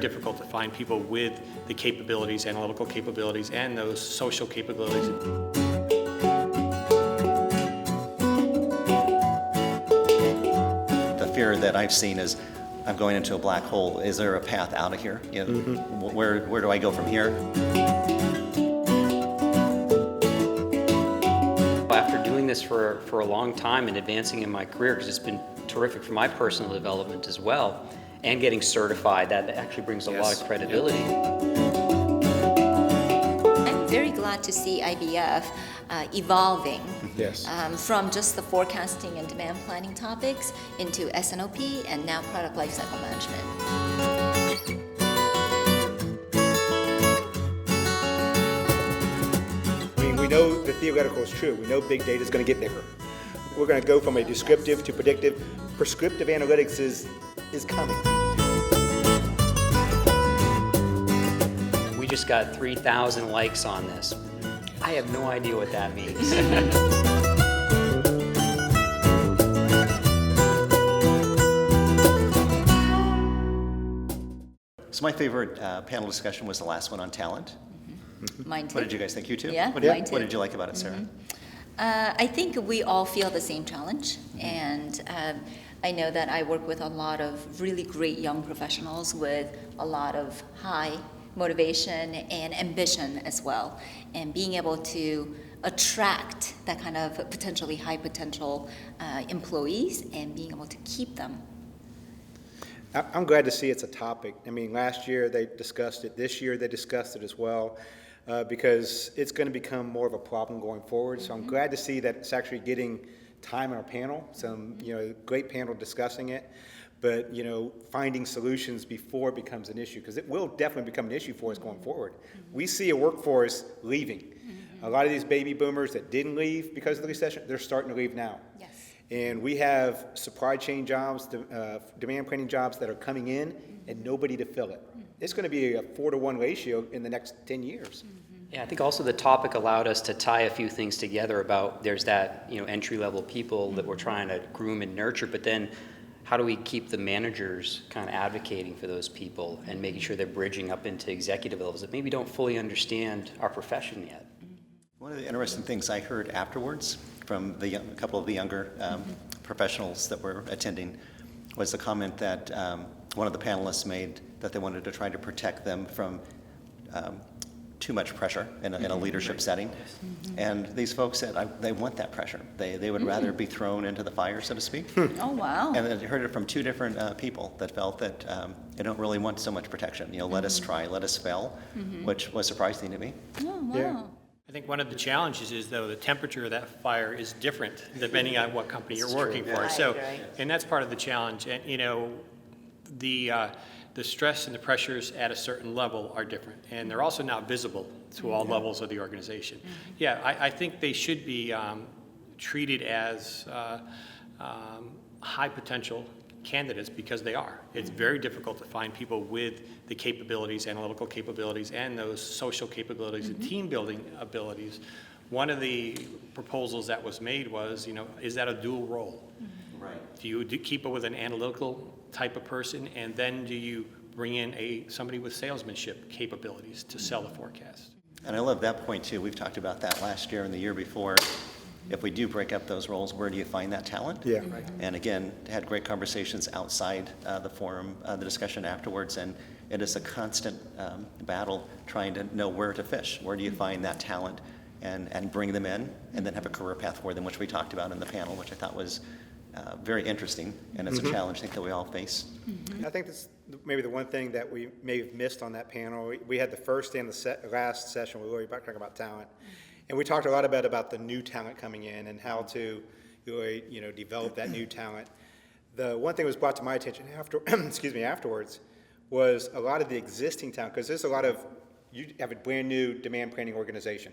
difficult to find people with the capabilities, analytical capabilities, and those social capabilities. The fear that I've seen is I'm going into a black hole. Is there a path out of here? You know, where do I go from here? After doing this for a long time and advancing in my career, because it's been terrific for my personal development as well, and getting certified, that actually brings a lot of credibility. I'm very glad to see IBF evolving from just the forecasting and demand planning topics into S&OP and now product lifecycle management. We know the theoretical is true. We know big data is going to get bigger. We're going to go from a descriptive to predictive. Prescriptive analytics is coming. We just got 3,000 likes on this. I have no idea what that means. So my favorite panel discussion was the last one on talent. Mine too. What did you guys think? You too? Yeah, What mine too. What did you like about it, Sarah? I think we all feel the same challenge, and I know that I work with a lot of really great young professionals with a lot of high motivation and ambition as well, and being able to attract that kind of potentially high potential employees and being able to keep them. I'm glad to see it's a topic. I mean, last year they discussed it. This year they discussed it as well. Because it's going to become more of a problem going forward. So I'm glad to see that it's actually getting time on our panel, some great panel discussing it, but finding solutions before it becomes an issue, because it will definitely become an issue for us going forward. We see a workforce leaving. A lot of these baby boomers that didn't leave because of the recession, they're starting to leave now. Yes. And we have supply chain jobs, demand planning jobs that are coming in and nobody to fill it. It's going to be a 4-to-1 ratio in the next 10 years. Yeah, I think also the topic allowed us to tie a few things together about there's that entry-level people that we're trying to groom and nurture, but then how do we keep the managers kind of advocating for those people and making sure they're bridging up into executive levels that maybe don't fully understand our profession yet? One of the interesting things I heard afterwards from a couple of the younger professionals that were attending was the comment that one of the panelists made that they wanted to try to protect them from too much pressure in a leadership setting. And these folks said they want that pressure. They would rather be thrown into the fire, so to speak. Oh, wow. And I heard it from two different people that felt that they don't really want so much protection. Let us try, let us fail, which was surprising to me. Oh, wow. Yeah. I think one of the challenges is, though, the temperature of that fire is different depending on what company you're working for. So, and that's part of the challenge. And the stress and the pressures at a certain level are different, and they're also now visible to all levels of the organization. Yeah, I think they should be treated as high potential candidates because they are. It's very difficult to find people with the capabilities, analytical capabilities, and those social capabilities and team building abilities. One of the proposals that was made was, is that a dual role? Right. Do you keep it with an analytical type of person, and then do you bring in somebody with salesmanship capabilities to sell a forecast? And I love that point too. We've talked about that last year and the year before. If we do break up those roles, where do you find that talent? Yeah. Right. And again, had great conversations outside the forum, the discussion afterwards, and it is a constant battle trying to know where to fish. Where do you find that talent and bring them in, and then have a career path for them, which we talked about in the panel, which I thought was very interesting, and it's a challenge I think that we all face. I think that's maybe the one thing that we may have missed on that panel. We had the first and the last session, we were really talking about talent. And we talked a lot about the new talent coming in and how to really, develop that new talent. The one thing that was brought to my attention afterwards was a lot of the existing talent, because there's a lot of, you have a brand new demand planning organization.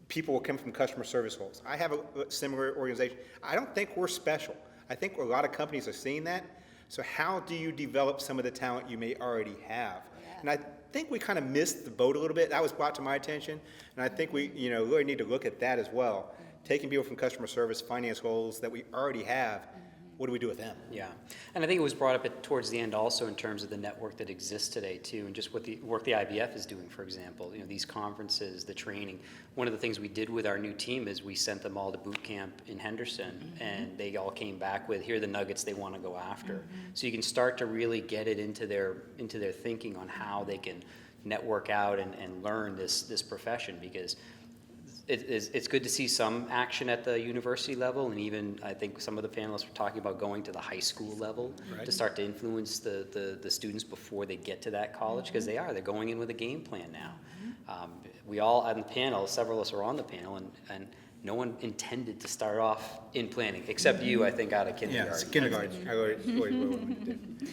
People will come from customer service roles. I have a similar organization. I don't think we're special. I think a lot of companies are seeing that. So how do you develop some of the talent you may already have? And I think we kind of missed the boat a little bit. That was brought to my attention. And I think we really need to look at that as well. Taking people from customer service, finance roles that we already have, what do we do with them? Yeah, and I think it was brought up towards the end also in terms of the network that exists today too, and just what the work the IBF is doing, for example. These conferences, the training. One of the things we did with our new team is we sent them all to boot camp in Henderson, and they all came back with, here are the nuggets they want to go after. So you can start to really get it into their thinking on how they can network out and learn this profession, because it's good to see some action at the university level, and even I think some of the panelists were talking about going to the high school level to start to influence the students before they get to that college, because they're going in with a game plan now. We all on the panel, several of us are on the panel, and no one intended to start off in planning, except you, I think, out of kindergarten. Yeah, it's kindergarten. I always wanted to do.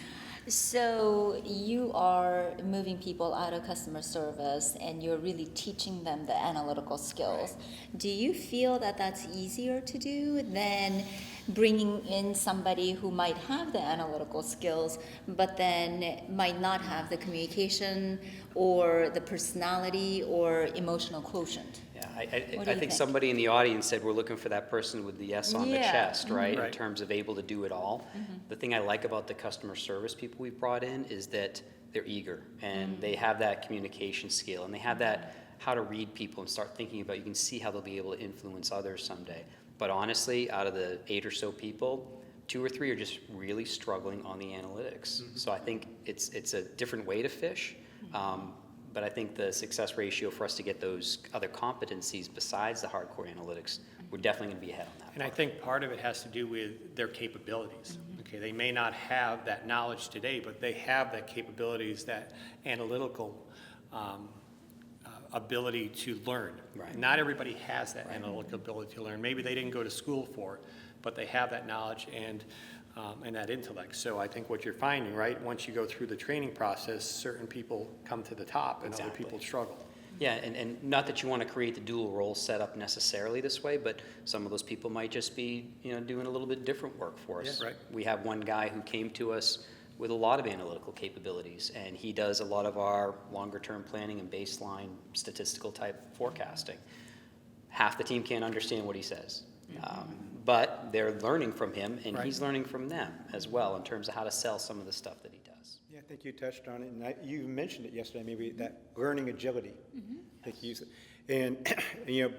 So you are moving people out of customer service and you're really teaching them the analytical skills. Do you feel that that's easier to do than bringing in somebody who might have the analytical skills but then might not have the communication or the personality or emotional quotient? Yeah, What do I you think think? somebody in the audience said we're looking for that person with the S on the Yeah. chest, right? In Right. terms of able to do it all. The thing I like about the customer service people we've brought in is that they're eager and they have that communication skill and they have that how to read people and start thinking about, you can see how they'll be able to influence others someday. But honestly, out of the 8 or so people, 2 or 3 are just really struggling on the analytics. So I think it's a different way to fish. But I think the success ratio for us to get those other competencies besides the hardcore analytics, we're definitely going to be ahead on that. And I think part of it has to do with their capabilities. Okay, they may not have that knowledge today, but they have that capabilities, that analytical ability to learn. Right. Not everybody has that analytical ability to learn. Maybe they didn't go to school for it, but they have that knowledge and that intellect. So I think what you're finding, right, once you go through the training process, certain people come to the top and other Exactly. people struggle. Yeah, and not that you want to create the dual role setup necessarily this way, but some of those people might just be, doing a little bit different work for us. Yeah, right. We have one guy who came to us with a lot of analytical capabilities, and he does a lot of our longer-term planning and baseline statistical type forecasting. Half the team can't understand what he says, but they're learning from him, and Right. he's learning from them as well in terms of how to sell some of the stuff that he does. Yeah, I think you touched on it, and you mentioned it yesterday, maybe that learning agility. I think you used it. And,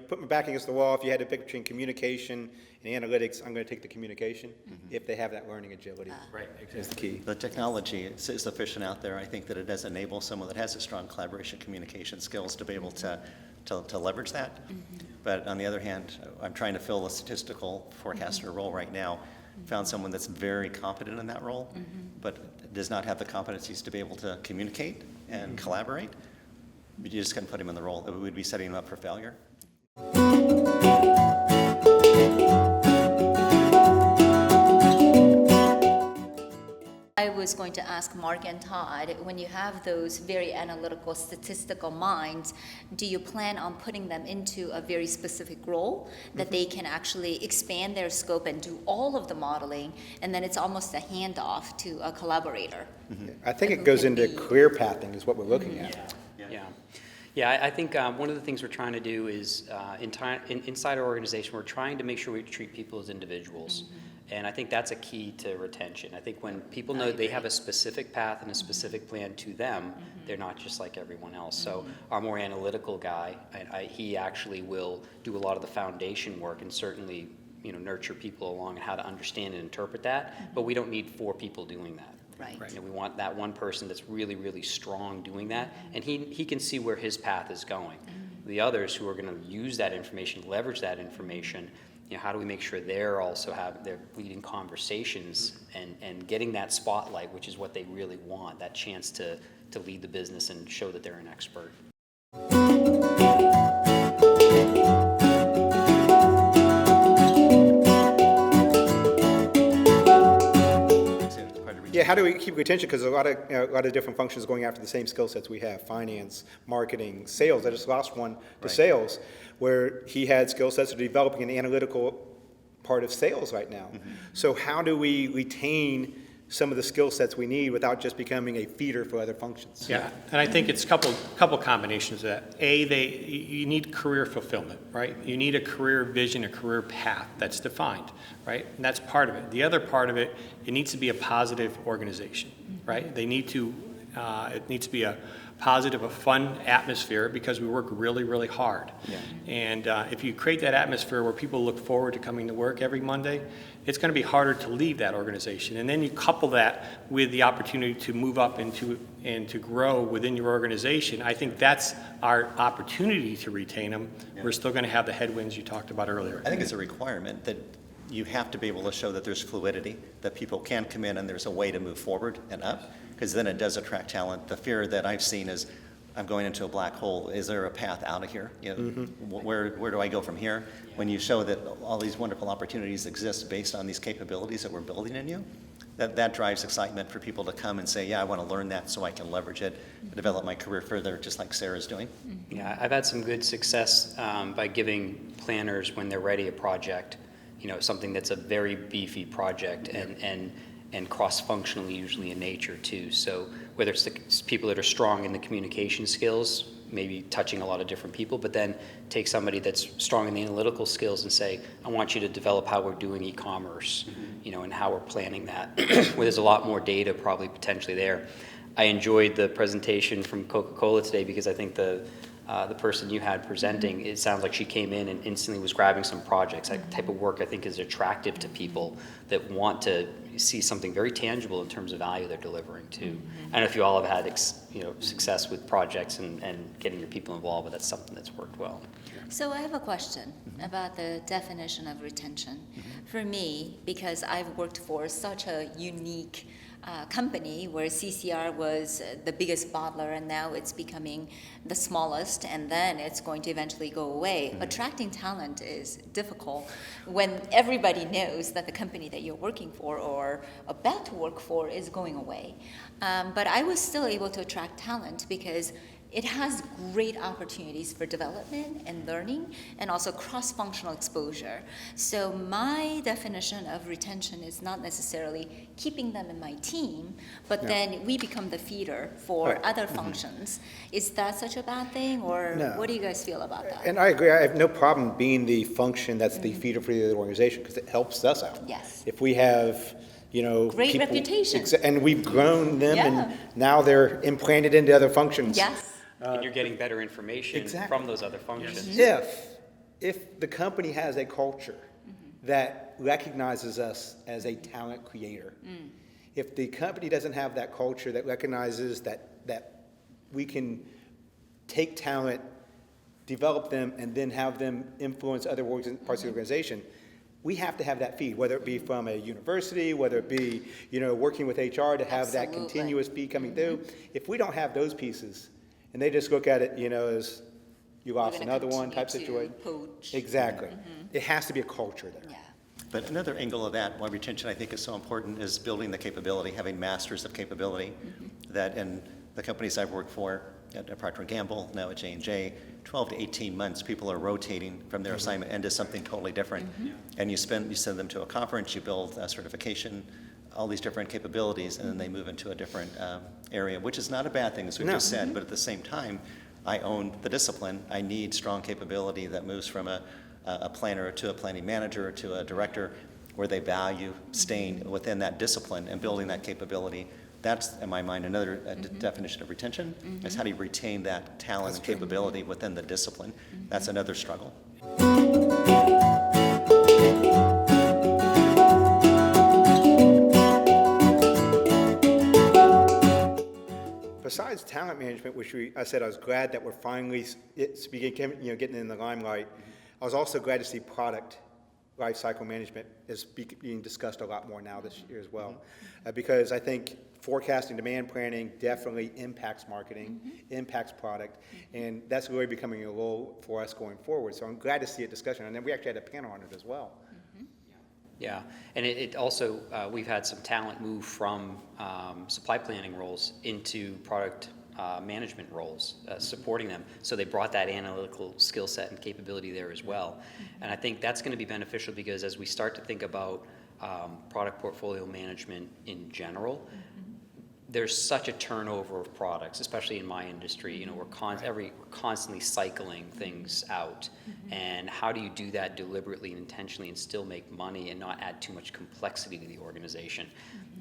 put my back against the wall, if you had to pick between communication and analytics, I'm going to take the communication, if they have that learning agility. Right, Is the key. The technology is sufficient out there. I think that it does enable someone that has a strong collaboration communication skills to be able to leverage that. But on the other hand, I'm trying to fill a statistical forecaster role right now. Found someone that's very competent in that role, but does not have the competencies to be able to communicate and collaborate. You just couldn't put him in the role. It would be setting him up for failure. I was going to ask Mark and Todd, when you have those very analytical, statistical minds, do you plan on putting them into a very specific role that they can actually expand their scope and do all of the modeling, and then it's almost a handoff to a collaborator? I think And it who goes can into be- career pathing is what we're looking at. Yeah, I think one of the things we're trying to do is inside our organization, we're trying to make sure we treat people as individuals. And I think that's a key to retention. I think when people know they have a specific path and a specific plan to them, they're not just like everyone else. So our more analytical guy, he actually will do a lot of the foundation work and certainly nurture people along and how to understand and interpret that. But we don't need 4 people doing that. Right. We want that one person that's really, really strong doing that, and he can see where his path is going. The others who are going to use that information, leverage that information, how do we make sure they're leading conversations and getting that spotlight, which is what they really want, that chance to lead the business and show that they're an expert. Yeah, how do we keep retention? Because a lot of different functions going after the same skill sets we have: finance, marketing, sales. I just lost one to sales, where he had skill sets of developing an analytical part of sales right now. So how do we retain some of the skill sets we need without just becoming a feeder for other functions. Yeah, and I think it's a couple combinations of that. You need career fulfillment, right? You need a career vision, a career path that's defined, right? And that's part of it. The other part of it, it needs to be a positive organization, right? It needs to be a positive, a fun atmosphere because we work really, really hard. Yeah. And if you create that atmosphere where people look forward to coming to work every Monday, it's going to be harder to leave that organization. And then you couple that with the opportunity to move up and to grow within your organization. I think that's our opportunity to retain them. Yeah. We're still going to have the headwinds you talked about earlier. I think it's a requirement that you have to be able to show that there's fluidity, that people can come in and there's a way to move forward and up, because then it does attract talent. The fear that I've seen is, I'm going into a black hole. Is there a path out of here? You know, where do I go from here? When you show that all these wonderful opportunities exist based on these capabilities that we're building in you, that drives excitement for people to come and say, yeah, I want to learn that so I can leverage it, develop my career further, just like Sarah's doing. Yeah, I've had some good success by giving planners, when they're ready, a project, something that's a very beefy project and cross-functionally usually in nature too. So whether it's the people that are strong in the communication skills, maybe touching a lot of different people, but then take somebody that's strong in the analytical skills and say, I want you to develop how we're doing e-commerce, and how we're planning that, where there's a lot more data probably potentially there. I enjoyed the presentation from Coca-Cola today because I think the person you had presenting, it sounds like she came in and instantly was grabbing some projects. That type of work I think is attractive to people that want to see something very tangible in terms of value they're delivering too. I don't know if you all have had success with projects and getting your people involved, but that's something that's worked well. So I have a question about the definition of retention. For me, because I've worked for such a unique company where CCR was the biggest bottler and now it's becoming the smallest and then it's going to eventually go away. Attracting talent is difficult when everybody knows that the company that you're working for or about to work for is going away. But I was still able to attract talent because it has great opportunities for development and learning and also cross-functional exposure. So my definition of retention is not necessarily keeping them in my team, but then we become the feeder for Right. other functions. Is that such a bad thing, or No. what do you guys feel about that? And I agree, I have no problem being the function that's the feeder for the other organization, because it helps us out. Yes. If we have, Great people- reputation. And we've grown them, Yeah. and now they're implanted into other functions. Yes. And you're getting better information Exactly. from those other functions. If the company has a culture that recognizes us as a talent creator, if the company doesn't have that culture that recognizes that we can take talent, develop them, and then have them influence other parts of the organization, we have to have that feed, whether it be from a university, whether it be, working with HR to have that Absolutely. continuous feed coming through. If we don't have those pieces, and they just look at it, as you We're lost gonna another one type continue situation. to poach. Exactly. It has to be a culture there. Yeah. But another angle of that, why retention I think is so important, is building the capability, having masters of capability. That in the companies I've worked for, at Procter & Gamble, now at J&J, 12 to 18 months, people are rotating from their assignment into something totally different. And you send them to a conference, you build a certification, all these different capabilities, and then they move into a different area, which is not a bad thing, as we No. just said, but at the same time, I own the discipline. I need strong capability that moves from a planner to a planning manager to a director, where they value staying within that discipline and building that capability. That's, in my mind, another definition of retention, is how do you retain that talent and capability within the discipline. That's another struggle. Besides talent management, which I said I was glad that we're finally getting in the limelight, I was also glad to see product lifecycle management is being discussed a lot more now this year as well. Because I think forecasting, demand planning definitely impacts marketing, impacts product, and that's really becoming a role for us going forward. So I'm glad to see a discussion, and then we actually had a panel on it as well. Yeah, and it also, we've had some talent move from supply planning roles into product management roles, supporting them. So they brought that analytical skill set and capability there as well. And I think that's going to be beneficial because as we start to think about product portfolio management in general, there's such a turnover of products, especially in my industry. You know, we're constantly cycling things out. And how do you do that deliberately and intentionally and still make money and not add too much complexity to the organization?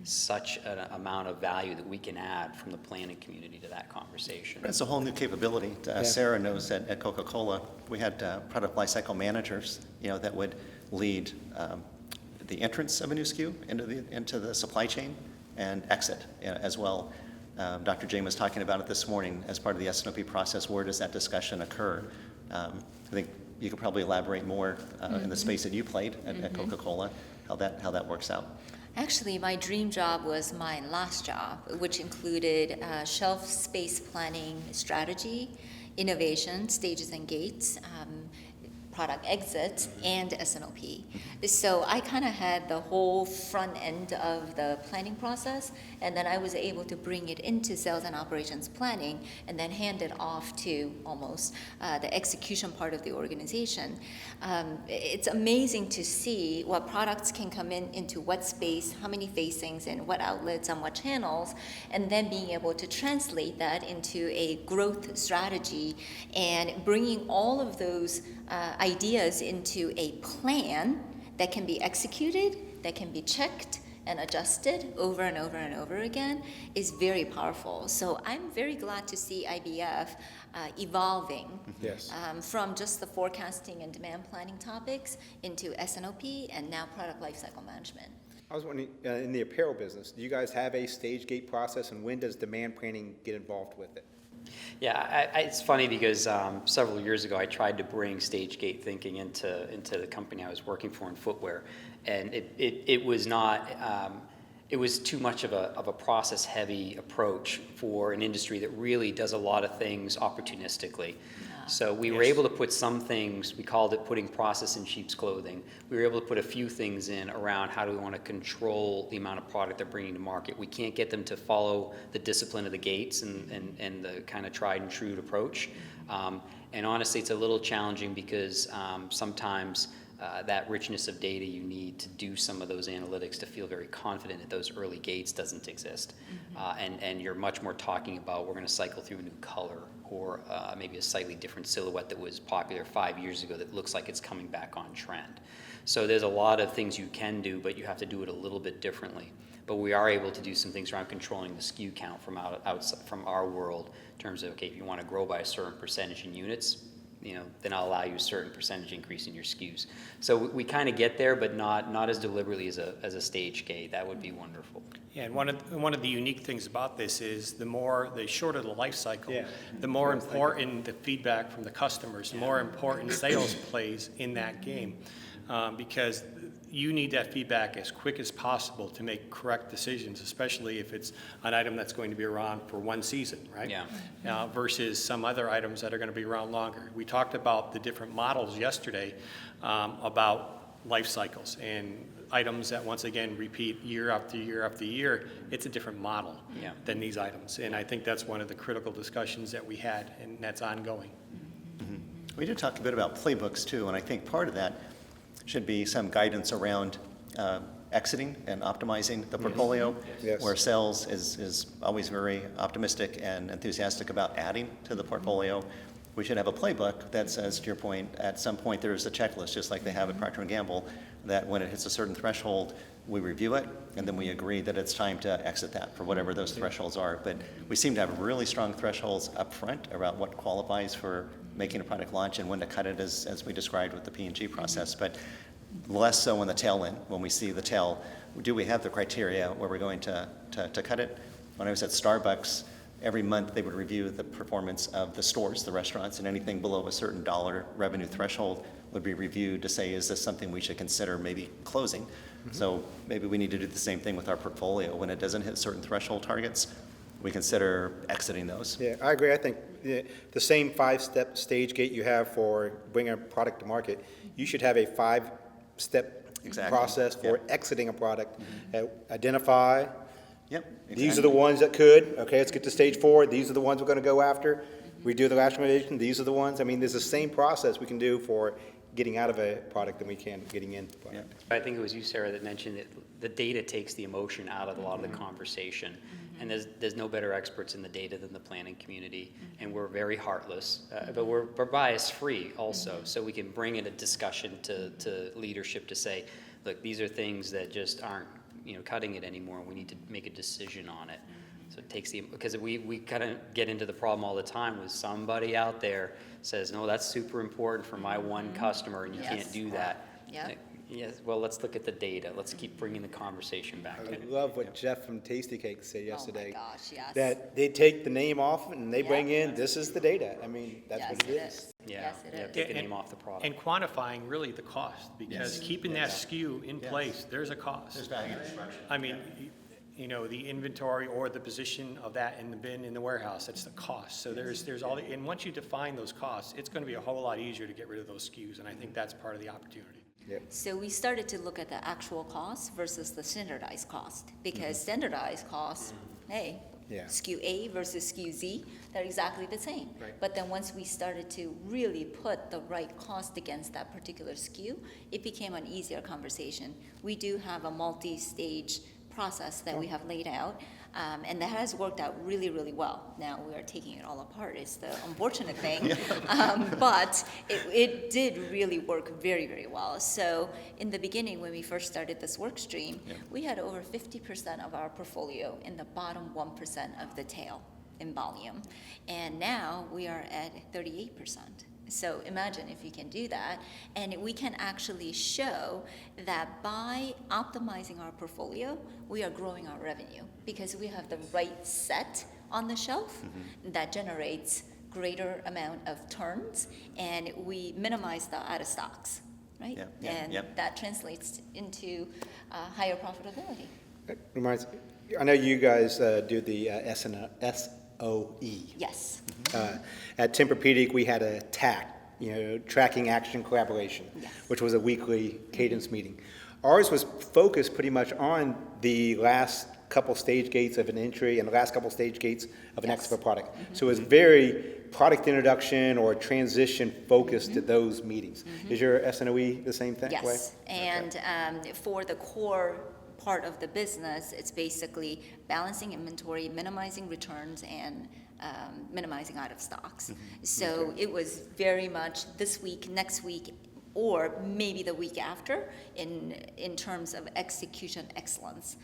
Such an amount of value that we can add from the planning community to that conversation. It's a whole new capability. Sarah knows that at Coca-Cola, we had product lifecycle managers, that would lead the entrance of a new SKU into the supply chain and exit as well. Dr. James was talking about it this morning as part of the S&OP process. Where does that discussion occur? I think you could probably elaborate more in the space that you played at Coca-Cola, how that works out. Actually, my dream job was my last job, which included shelf space planning strategy, innovation, stages and gates, product exits, and S&OP. So I kind of had the whole front end of the planning process, and then I was able to bring it into sales and operations planning, and then hand it off to almost the execution part of the organization. It's amazing to see what products can come into what space, how many facings, and what outlets on what channels, and then being able to translate that into a growth strategy and bringing all of those ideas into a plan that can be executed, that can be checked and adjusted over and over and over again is very powerful. So I'm very glad to see IBF evolving from just the forecasting and demand planning topics into S&OP and now product lifecycle management. I was wondering, in the apparel business, do you guys have a stage gate process, and when does demand planning get involved with it? Yeah, it's funny because several years ago I tried to bring stage gate thinking into the company I was working for in footwear, and it was not. It was too much of a process heavy approach for an industry that really does a lot of things opportunistically. So we were able to put some things, we called it putting process in sheep's clothing. We were able to put a few things in around how do we want to control the amount of product they're bringing to market. We can't get them to follow the discipline of the gates and the kind of tried and true approach. And honestly, it's a little challenging because sometimes that richness of data you need to do some of those analytics to feel very confident that those early gates doesn't exist. And you're much more talking about we're going to cycle through a new color or maybe a slightly different silhouette that was popular 5 years ago that looks like it's coming back on trend. So there's a lot of things you can do, but you have to do it a little bit differently. But we are able to do some things around controlling the SKU count from outside, from our world in terms of, okay, if you want to grow by a certain percentage in units, then I'll allow you a certain percentage increase in your SKUs. So we kind of get there, but not as deliberately as a stage gate. That would be wonderful. Yeah, and one of the unique things about this is the shorter the life cycle, the more important the feedback from the customers, the more important sales plays in that game, because you need that feedback as quick as possible to make correct decisions, especially if it's an item that's going to be around for one season, right? Yeah. Versus some other items that are going to be around longer. We talked about the different models yesterday about life cycles and items that once again repeat year after year after year. It's a different model than these items, and I think that's one of the critical discussions that we had, and that's ongoing. We did talk a bit about playbooks too, and I think part of that should be some guidance around exiting and optimizing the portfolio, where sales is always very optimistic and enthusiastic about adding to the portfolio. We should have a playbook that says, to your point, at some point there's a checklist, just like they have at Procter & Gamble, that when it hits a certain threshold, we review it, and then we agree that it's time to exit that for whatever those thresholds are. But we seem to have really strong thresholds up front around what qualifies for making a product launch and when to cut it, as we described with the P&G process. But less so on the tail end. When we see the tail, do we have the criteria where we're going to cut it? When I was at Starbucks, every month they would review the performance of the stores, the restaurants, and anything below a certain dollar revenue threshold would be reviewed to say, is this something we should consider maybe closing? So maybe we need to do the same thing with our portfolio. When it doesn't hit certain threshold targets, we consider exiting those. Yeah, I agree. I think the same 5-step stage gate you have for bringing a product to market, you should have a 5-step process for exiting a product. Identify. These are the ones that could. Okay, let's get to stage 4. These are the ones we're going to go after. We do the rationalization. These are the ones. I mean, there's the same process we can do for getting out of a product than we can getting in the product. I think it was you, Sarah, that mentioned that the data takes the emotion out of a lot of the conversation. And there's no better experts in the data than the planning community. And we're very heartless, but we're bias-free also. So we can bring in a discussion to leadership to say, look, these are things that just aren't cutting it anymore. We need to make a decision on it. So it takes because we kind of get into the problem all the time with somebody out there says, no, that's super important for my one customer, and you can't do that. Yeah. Yes, well, let's look at the data. Let's keep bringing the conversation back to I it. love what Jeff from Tasty Cake said yesterday. Oh my gosh, yes. That they take the name off and they bring Yeah. in, this is the data. I mean, that's Yes, what it is. Yeah, Yes, it yeah, is. take the name off the product. And quantifying really the cost, because keeping that SKU in place, there's a cost. There's value destruction. I mean, the inventory or the position of that in the bin in the warehouse, that's the cost. So there's all, and once you define those costs, it's going to be a whole lot easier to get rid of those SKUs, and I think that's part of the opportunity. So we started to look at the actual cost versus the standardized cost, because standardized costs, hey, Yeah. SKU A versus SKU Z, they're exactly the same. Right. But then once we started to really put the right cost against that particular SKU, it became an easier conversation. We do have a multi-stage process that we have laid out, and that has worked out really, really well. Now we are taking it all apart. It's the unfortunate thing, but it did really work very, very well. So in the beginning, when we first started this work stream, we had over 50% of our portfolio in the bottom 1% of the tail in volume, and now we are at 38%. So imagine if you can do that, and we can actually show that by optimizing our portfolio, we are growing our revenue because we have the right set on the shelf that generates greater amount of turns, and we minimize the out of stocks, right? And that translates into higher profitability. I know you guys do the S&OE. Yes. At Tempur-Pedic, we had a TAC, Tracking Action Collaboration, which was a weekly cadence meeting. Ours was focused pretty much on the last couple stage gates of an entry and the last couple stage gates of an exit of a product. So it was very product introduction or transition focused to those meetings. Is your S&OE the same thing? Yes, and for the core part of the business, it's basically balancing inventory, minimizing returns, and minimizing out of stocks. So it was very much this week, next week, or maybe the week after in terms of execution excellence.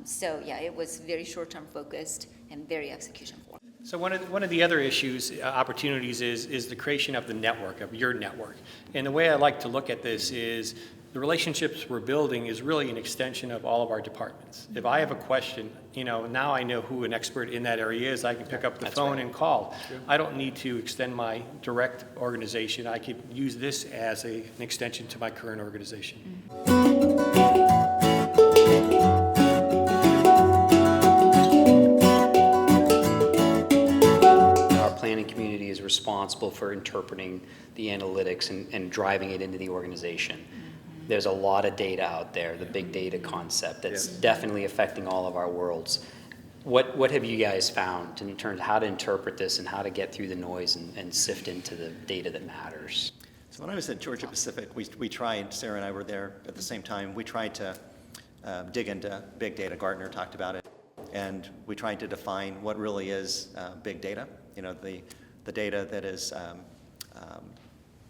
So yeah, it was very short-term focused and very execution forward. So one of the other issues, opportunities is the creation of the network, of your network. And the way I like to look at this is the relationships we're building is really an extension of all of our departments. If I have a question, now I know who an expert in that area is. I can pick up the phone and call. I don't need to extend my direct organization. I could use this as an extension to my current organization. Our planning community is responsible for interpreting the analytics and driving it into the organization. There's a lot of data out there, the big data concept, that's definitely affecting all of our worlds. What have you guys found in terms of how to interpret this and how to get through the noise and sift into the data that matters? So when I was at Georgia Pacific, we tried, Sarah and I were there at the same time, we tried to dig into big data. Gartner talked about it, and we tried to define what really is big data. The data that is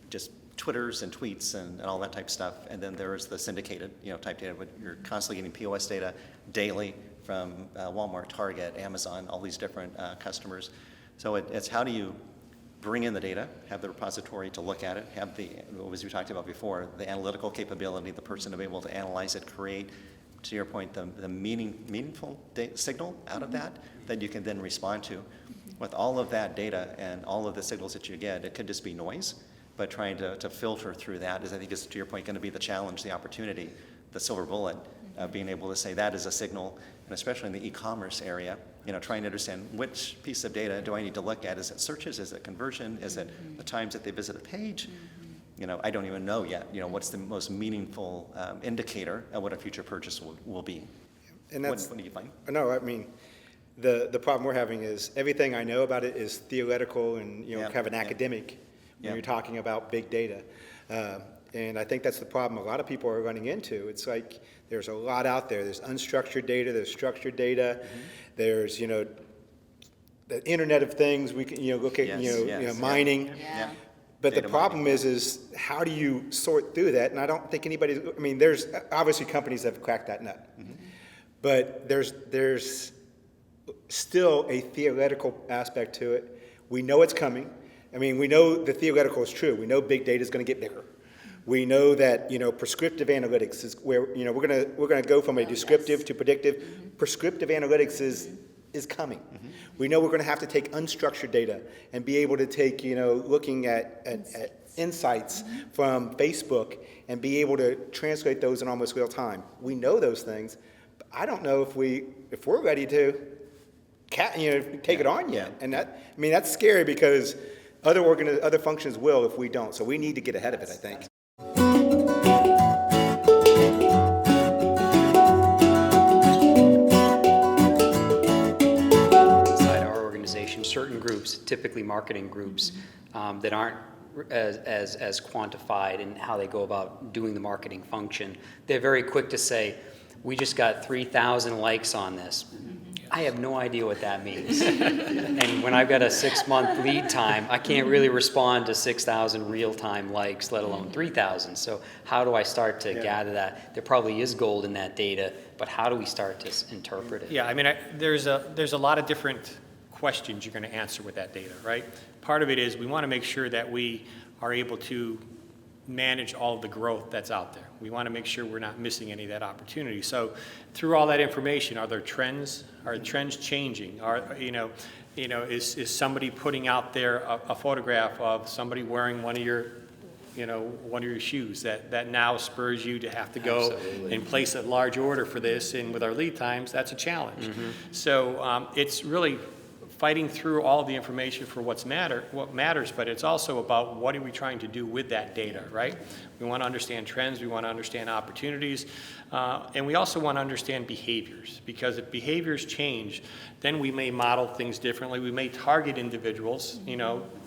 just Twitters and tweets and all that type of stuff, and then there's the syndicated, type data. You're constantly getting POS data daily from Walmart, Target, Amazon, all these different customers. So it's how do you bring in the data, have the repository to look at it, have the, as we talked about before, the analytical capability, the person to be able to analyze it, create, to your point, the meaningful signal out of that you can then respond to. With all of that data and all of the signals that you get, it could just be noise. But trying to filter through that is, I think, is, to your point, going to be the challenge, the opportunity, the silver bullet, being able to say that is a signal, and especially in the e-commerce area, trying to understand which piece of data do I need to look at. Is it searches? Is it conversion? Is it the times that they visit a page? I don't even know yet, what's the most meaningful indicator of what a future purchase will be. And that's, what do you find? No, I mean, the problem we're having is everything I know about it is theoretical and kind of an academic. Yeah. when you're talking about big data. And I think that's the problem a lot of people are running into. It's like there's a lot out there. There's unstructured data, there's structured data, there's, the Internet of Things. We can, look at, Yes. mining. Yeah. But the Data problem is how do you sort through that? And I don't think there's obviously companies that have cracked that nut. But there's still a theoretical aspect to it. We know it's coming. We know the theoretical is true. We know big data is going to get bigger. We know that, prescriptive analytics is where, we're gonna go from a descriptive to predictive. Prescriptive analytics is coming. We know we're gonna have to take unstructured data and be able to take, looking at insights from Facebook and be able to translate those in almost real time. We know those things, but I don't know if we're ready to take it on yet. And that's scary because other functions will if we don't. So we need to get ahead of it, I think. Inside our organization, certain groups, typically marketing groups, that aren't as quantified in how they go about doing the marketing function, they're very quick to say, we just got 3,000 likes on this. I have no idea what that means. And when I've got a 6-month lead time, I can't really respond to 6,000 real-time likes, let alone 3,000. So how do I start to gather that? There probably is gold in that data, but how do we start to interpret it? Yeah, there's a lot of different questions you're going to answer with that data, right? Part of it is we want to make sure that we are able to manage all of the growth that's out there. We want to make sure we're not missing any of that opportunity. So through all that information, are there trends? Are trends changing? Is somebody putting out there a photograph of somebody wearing one of your shoes that now spurs you to have to go and place a large order for this, and with our lead times, that's a challenge. So it's really fighting through all of the information for what matters, but it's also about what are we trying to do with that data, right? We want to understand trends, we want to understand opportunities, and we also want to understand behaviors, because if behaviors change, then we may model things differently. We may target individuals,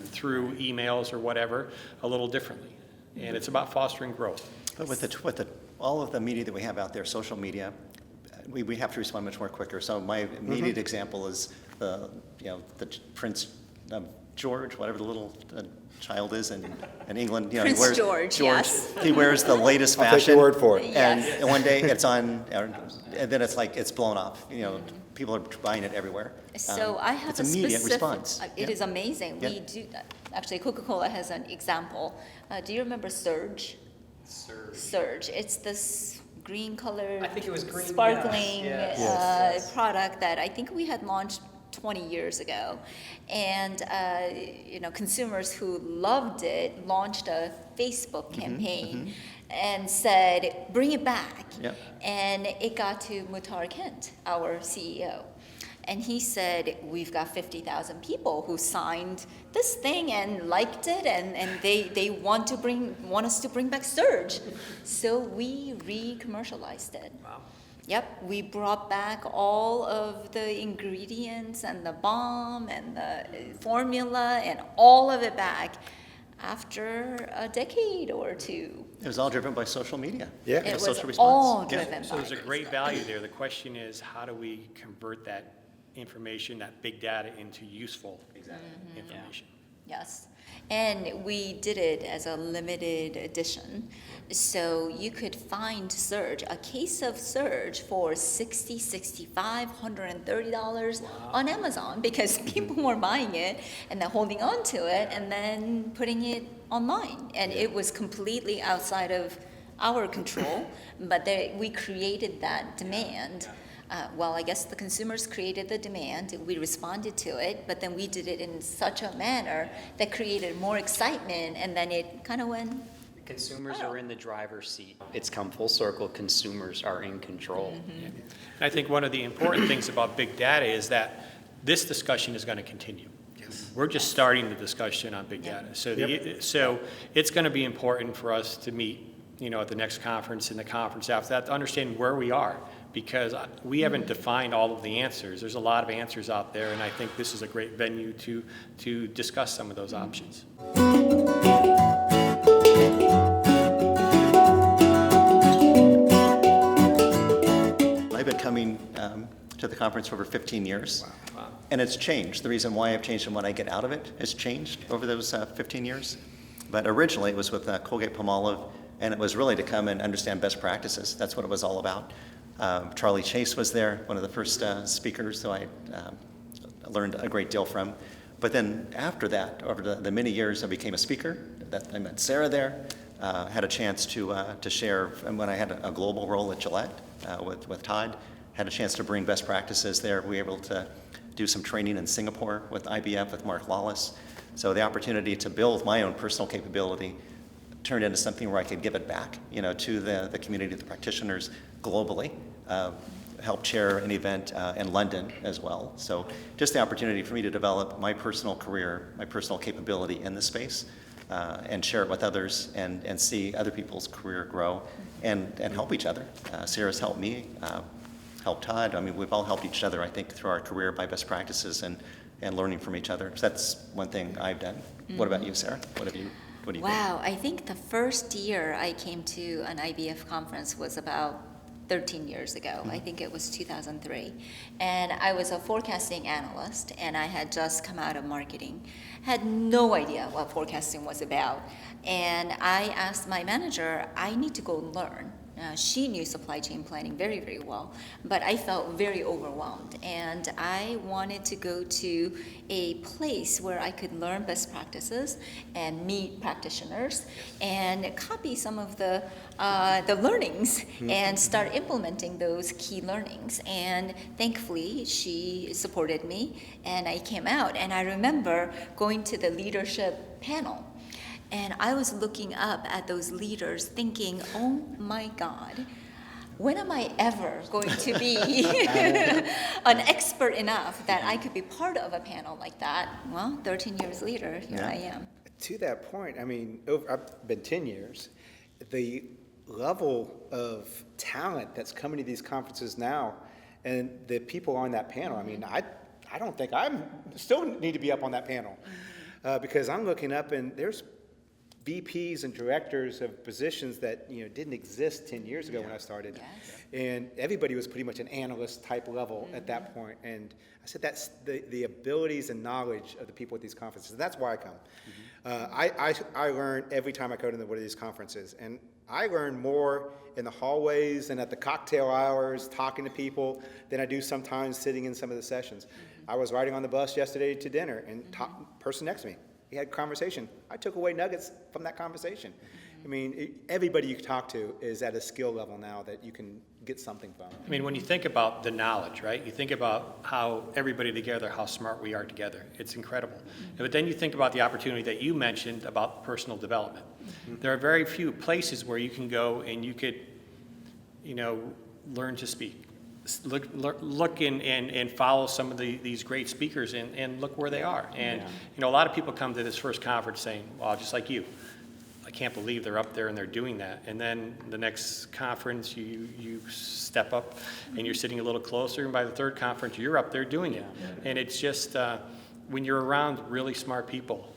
through emails or whatever, a little differently. And it's about fostering growth. But with all of the media that we have out there, social media, we have to respond much more quicker. So my immediate example is the Prince George, whatever the little child is in England. Prince he wears, George, yes. He wears the latest I'll fashion. take your word for it. Yes. And one day it's on, and then it's like it's blown off. People are buying it everywhere. So I have it's a immediate specific, response. It is amazing. Yeah. We do, actually Coca-Cola has an example. Do you remember Surge? Surge. It's this green colored, I think it was green, sparkling yes. product that I think we had launched 20 years ago. And, consumers who loved it launched a Facebook campaign and said, bring it back. Yep. And it got to Muhtar Kent, our CEO. And he said, we've got 50,000 people who signed this thing and liked it, and they want us to bring back Surge. So we re-commercialized it. Wow. Yep, we brought back all of the ingredients and the balm and the formula and all of it back after a decade or two. It was all driven by social media. Yeah. It was social response. all Yeah. driven So by there's a great value there. The question is, how do we convert that information, that big data, into useful information? Yes, and we did it as a limited edition. So you could find Surge, a case of Surge for $60, $65, $130 on Amazon, because people were buying it and then holding on to it and then putting it online. And it was completely outside of our control, but we created that demand. I guess the consumers created the demand, we responded to it, but then we did it in such a manner that created more excitement, and then it kind of went. Consumers are in the driver's seat. It's come full circle. Consumers are in control. And I think one of the important things about big data is that this discussion is going to continue. Yes. We're just starting the discussion on big data. So, so it's going to be important for us to meet, at the next conference and the conference after that, to understand where we are, because we haven't defined all of the answers. There's a lot of answers out there, and I think this is a great venue to discuss some of those options. I've been coming to the conference for over 15 years. Wow. And it's changed. The reason why I've changed and what I get out of it has changed over those 15 years. But originally it was with Colgate-Palmolive, and it was really to come and understand best practices. That's what it was all about. Charlie Chase was there, one of the first speakers, so I learned a great deal from. But then after that, over the many years, I became a speaker. I met Sarah there, had a chance to share, and when I had a global role at Gillette with Todd, had a chance to bring best practices there. We were able to do some training in Singapore with IBF, with Mark Lawless. So the opportunity to build my own personal capability turned into something where I could give it back, to the community, the practitioners globally. Helped chair an event in London as well. So just the opportunity for me to develop my personal career, my personal capability in this space, and share it with others and see other people's career grow and help each other. Sarah's helped me, helped Todd. I mean, we've all helped each other, I think, through our career by best practices and learning from each other. So that's one thing I've done. Mm-hmm. What about you, Sarah? What do you think? Wow, I think the first year I came to an IBF conference was about 13 years ago. Mm-hmm. I think it was 2003. And I was a forecasting analyst, and I had just come out of marketing. Had no idea what forecasting was about. And I asked my manager, I need to go learn. She knew supply chain planning very, very well, but I felt very overwhelmed. And I wanted to go to a place where I could learn best practices and meet practitioners and copy some of the learnings and start implementing those key learnings. And thankfully, she supported me, and I came out. And I remember going to the leadership panel. And I was looking up at those leaders thinking, oh my God, when am I ever going to be an expert enough that I could be part of a panel like that? Well, 13 years later, here I am. To that point, I mean, I've been 10 years. The level of talent that's coming to these conferences now and the people on that panel, I mean, I don't think still need to be up on that panel because I'm looking up and there's VPs and directors of positions that didn't exist 10 years ago when I started. Yes. And everybody was pretty much an analyst type level at that point. And I said that's the abilities and knowledge of the people at these conferences. And that's why I come. I learn every time I go to one of these conferences. And I learn more in the hallways and at the cocktail hours talking to people than I do sometimes sitting in some of the sessions. I was riding on the bus yesterday to dinner and person next to me. We had a conversation. I took away nuggets from that conversation. I mean, everybody you talk to is at a skill level now that you can get something from. I mean, when you think about the knowledge, right? You think about how everybody together, how smart we are together. It's incredible. But then you think about the opportunity that you mentioned about personal development. There are very few places where you can go and you could, learn to speak. Look and follow some of these great speakers and look where they are. And, a lot of people come to this first conference saying, well, just like you, I can't believe they're up there and they're doing that. And then the next conference, you step up and you're sitting a little closer. And by the third conference, you're up there doing it. And it's just, when you're around really smart people,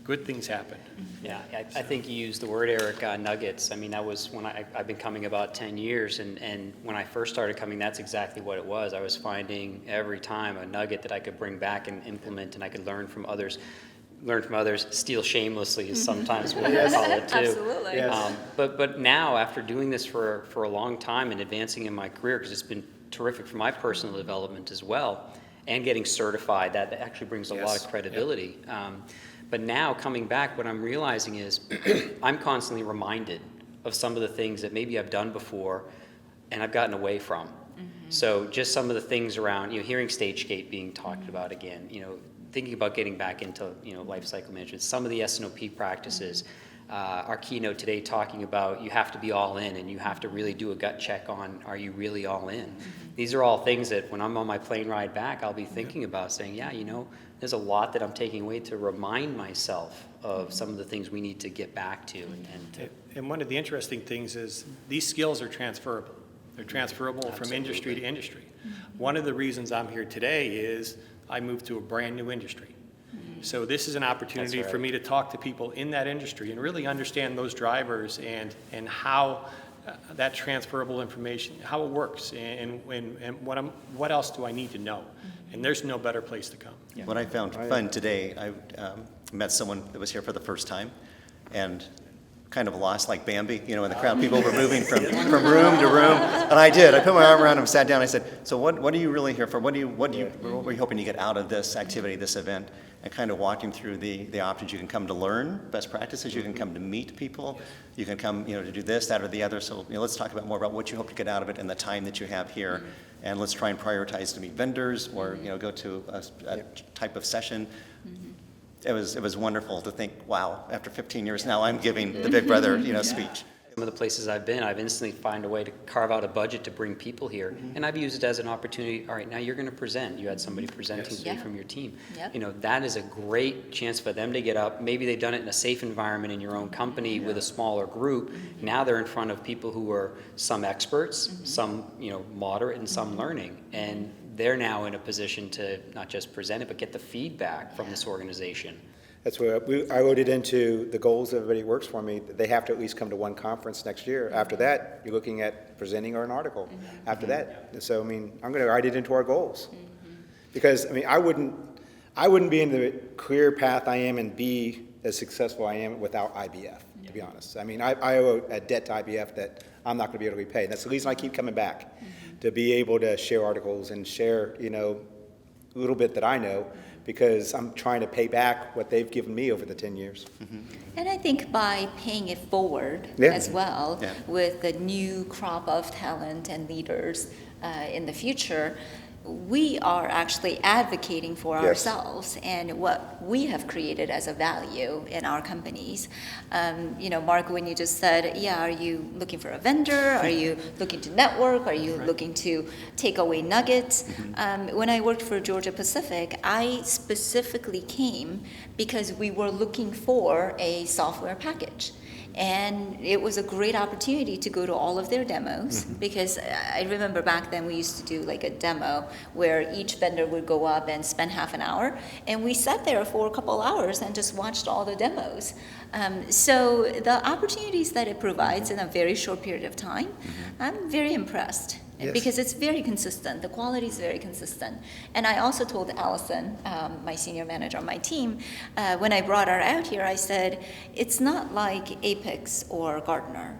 good things happen. Yeah, I think you used the word, Eric, nuggets. I mean, that was when I've been coming about 10 years, and when I first started coming, that's exactly what it was. I was finding every time a nugget that I could bring back and implement, and I could learn from others, steal shamelessly is sometimes what I call it too. Absolutely. Yes. But now, after doing this for a long time and advancing in my career, because it's been terrific for my personal development as well, and getting certified, that actually brings a lot of credibility. But now, coming back, what I'm realizing is I'm constantly reminded of some of the things that maybe I've done before and I've gotten away from. So just some of the things around, hearing stage-gate being talked about again, thinking about getting back into, lifecycle management, some of the S&OP practices. Our keynote today talking about you have to be all in and you have to really do a gut check on, are you really all in? These are all things that when I'm on my plane ride back, I'll be thinking about saying, there's a lot that I'm taking away to remind myself of some of the things we need to get back to. And one of the interesting things is these skills are transferable. They're transferable from industry to industry. One of the reasons I'm here today is I moved to a brand new industry. So this is an opportunity That's for right. me to talk to people in that industry and really understand those drivers and how that transferable information, how it works, and what else do I need to know? And there's no better place to come. What I found fun today, I met someone that was here for the first time, and kind of lost like Bambi, in the crowd. People were moving from room to room, and I did. I put my arm around him, sat down. I said, "So what are you really here for? What are you hoping to get out of this activity, this event?" And kind of walking through the options. You can come to learn best practices. You can come to meet people. You can come, to do this, that, or the other. So, let's talk more about what you hope to get out of it and the time that you have here. And let's try and prioritize to meet vendors or, go to a type of session. It was wonderful to think, wow, after 15 years now, I'm giving the Big Brother, speech. Some of the places I've been, I've instantly find a way to carve out a budget to bring people here. And I've used it as an opportunity. All right, now you're going to present. You had somebody presenting today Yeah. from your team. Yep. That is a great chance for them to get up. Maybe they've done it in a safe environment in your own company with a smaller group. Now they're in front of people who are some experts, some, moderate, and some learning. And they're now in a position to not just present it, but get the feedback from this organization. That's where I wrote it into the goals of everybody who works for me. They have to at least come to one conference next year. After that, you're looking at presenting or an article. After that, so I'm going to write it into our goals, because I wouldn't be in the career path I am and be as successful I am without IBF. To be honest, I owe a debt to IBF that I'm not going to be able to repay. And that's the reason I keep coming back, to be able to share articles and share a little bit that I know, because I'm trying to pay back what they've given me over the 10 years. And I think by paying it forward Yeah. as well, Yeah. with the new crop of talent and leaders in the future, we are actually advocating for Yes. ourselves and what we have created as a value in our companies. Mark, when you just said, are you looking for a vendor? Are you looking to network? Are you looking to take away nuggets? When I worked for Georgia Pacific, I specifically came because we were looking for a software package. And it was a great opportunity to go to all of their demos, because I remember back then we used to do like a demo where each vendor would go up and spend half an hour, and we sat there for a couple hours and just watched all the demos. So the opportunities that it provides in a very short period of time, I'm very impressed. Yes. Because it's very consistent. The quality is very consistent. And I also told Allison, my senior manager on my team, when I brought her out here, I said, it's not like Apex or Gartner.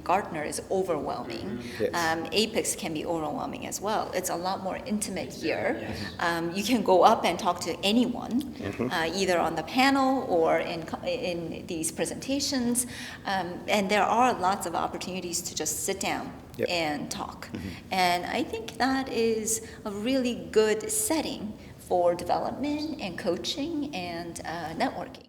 Gartner is overwhelming. Yes. Apex can be overwhelming as well. It's a lot more intimate here. You can go up and talk to anyone, either on the panel or in these presentations. And there are lots of opportunities to just sit down and talk. And I think that is a really good setting for development and coaching and networking.